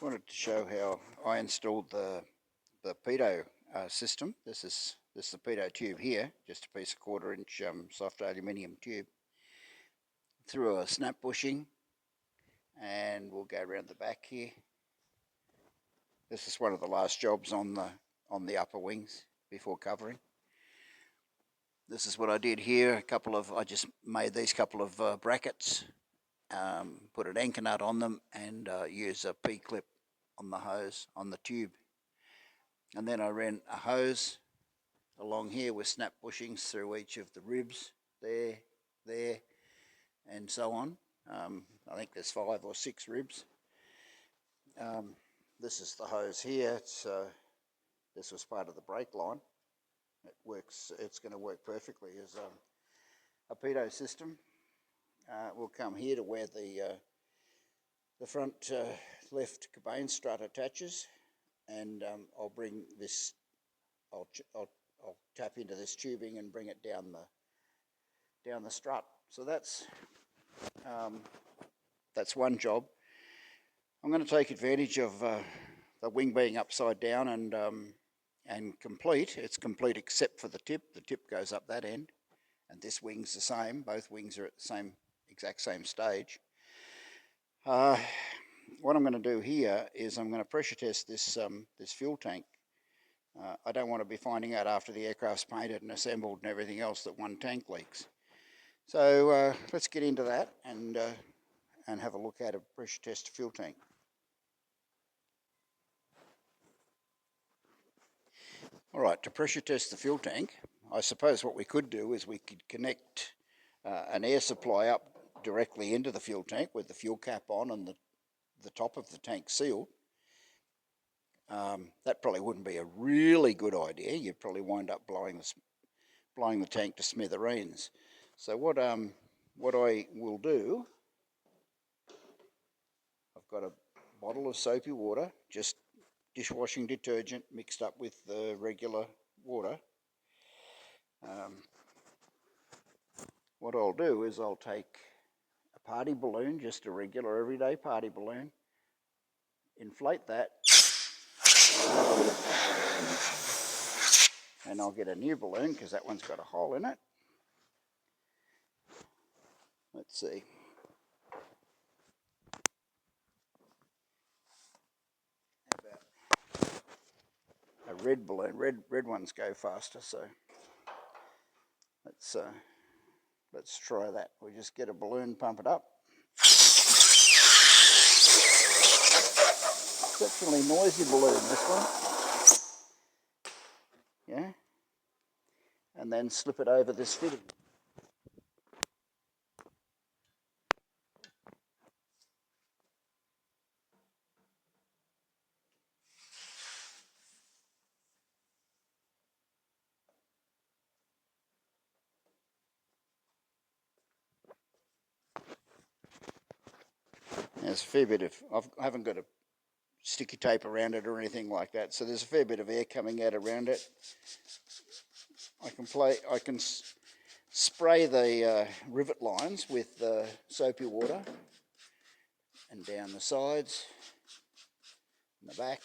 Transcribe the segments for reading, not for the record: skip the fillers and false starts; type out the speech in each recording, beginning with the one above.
Wanted to show how I installed the pitot system. This is the pitot tube here, just a piece of 1/4 inch soft aluminium tube, through a snap bushing, and we'll go around the back here. This is one of the last jobs on the upper wings before covering. This is what I did here. I just made these couple of brackets, put an anchor nut on them, and use a P-clip on the hose on the tube. And then I ran a hose along here with snap bushings through each of the ribs, there, and so on. I think there's 5 or 6 ribs. This is the hose here. This was part of the brake line. It works. It's going to work perfectly as a pitot system. We'll come here to where the front left cabane strut attaches, and I'll bring this. I'll tap into this tubing and bring it down the strut. So that's one job. I'm going to take advantage of the wing being upside down and complete. It's complete except for the tip. The tip goes up that end, and this wing's the same. Both wings are at the exact same stage. What I'm going to do here is I'm going to pressure test this fuel tank. I don't want to be finding out after the aircraft's painted and assembled and everything else that one tank leaks. So let's get into that and have a look at a pressure test fuel tank. Alright, to pressure test the fuel tank, I suppose what we could do is we could connect an air supply up directly into the fuel tank with the fuel cap on and the top of the tank sealed. That probably wouldn't be a really good idea. You'd probably wind up blowing the tank to smithereens. So what I will do, I've got a bottle of soapy water, just dishwashing detergent mixed up with the regular water. What I'll do is I'll take a party balloon, just a regular everyday party balloon, inflate that, and I'll get a new balloon because that one's got a hole in it. Let's see. How about a red balloon? Red ones go faster, so let's try that. We just get a balloon, pump it up. Exceptionally noisy balloon, this one. Yeah, and then slip it over this fitting. There's a fair bit of, I haven't got a sticky tape around it or anything like that, so there's a fair bit of air coming out around it. I can spray the rivet lines with soapy water, and down the sides and the back.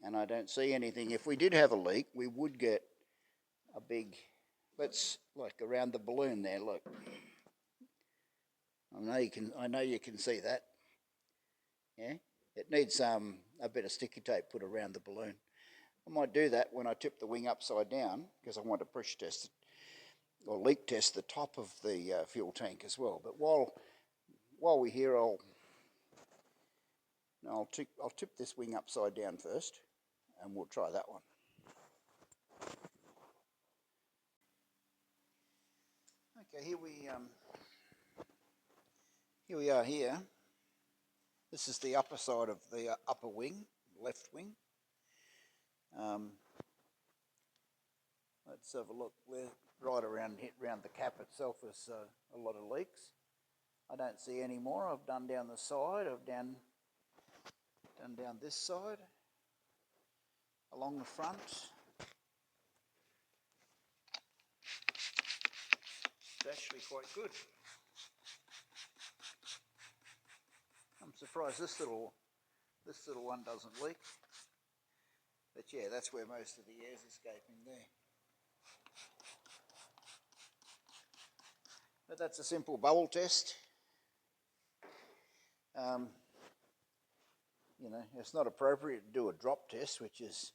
And I don't see anything. If we did have a leak, we would get a big, like around the balloon there, look. I know you can see that. Yeah, it needs a bit of sticky tape put around the balloon. I might do that when I tip the wing upside down, because I want to pressure test it, or leak test the top of the fuel tank as well. But while we're here, I'll tip this wing upside down first, and we'll try that one. Okay, here we are here. This is the upper side of the upper wing, left wing. Let's have a look. We're right around the cap itself. There's a lot of leaks. I don't see any more. I've done down the side. I've done down this side, along the front. actually quite good. I'm surprised this little one doesn't leak. But yeah, that's where most of the air's escaping there. But that's a simple bubble test. You know, it's not appropriate to do a drop test, which is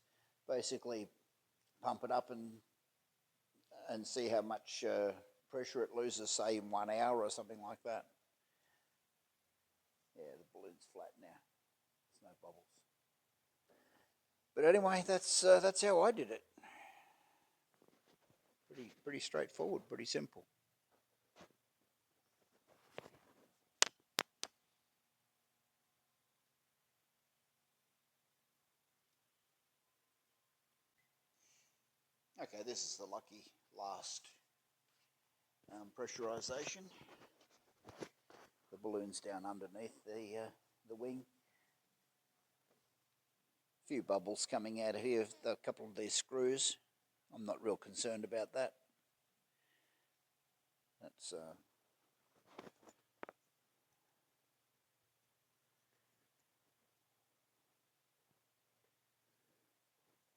basically pump it up and see how much pressure it loses, say in 1 hour or something like that. Yeah, the balloon's flat now. There's no bubbles. But anyway, that's how I did it. Pretty straightforward, pretty simple. Okay, this is the lucky last pressurization. The balloon's down underneath the wing. A few bubbles coming out of here, a couple of these screws. I'm not real concerned about that. That's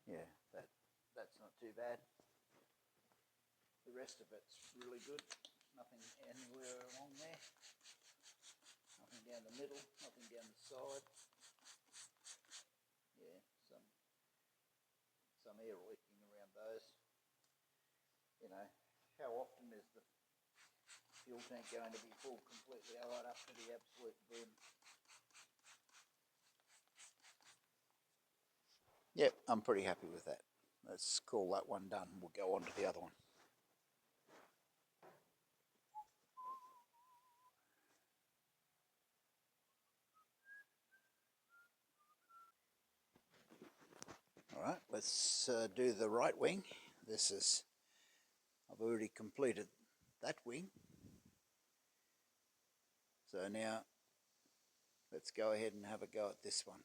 yeah, that's not too bad. The rest of it's really good. Nothing anywhere along there. Nothing down the middle, nothing down the side. Yeah, some air leaking around those. You know, how often is the fuel tank going to be full completely right up to the absolute brim? Yep, I'm pretty happy with that. Let's call that one done. We'll go on to the other one. All right, let's do the right wing. I've already completed that wing. So now let's go ahead and have a go at this one.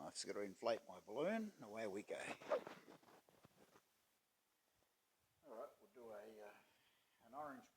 I've just got to inflate my balloon. Away we go. All right, we'll do an orange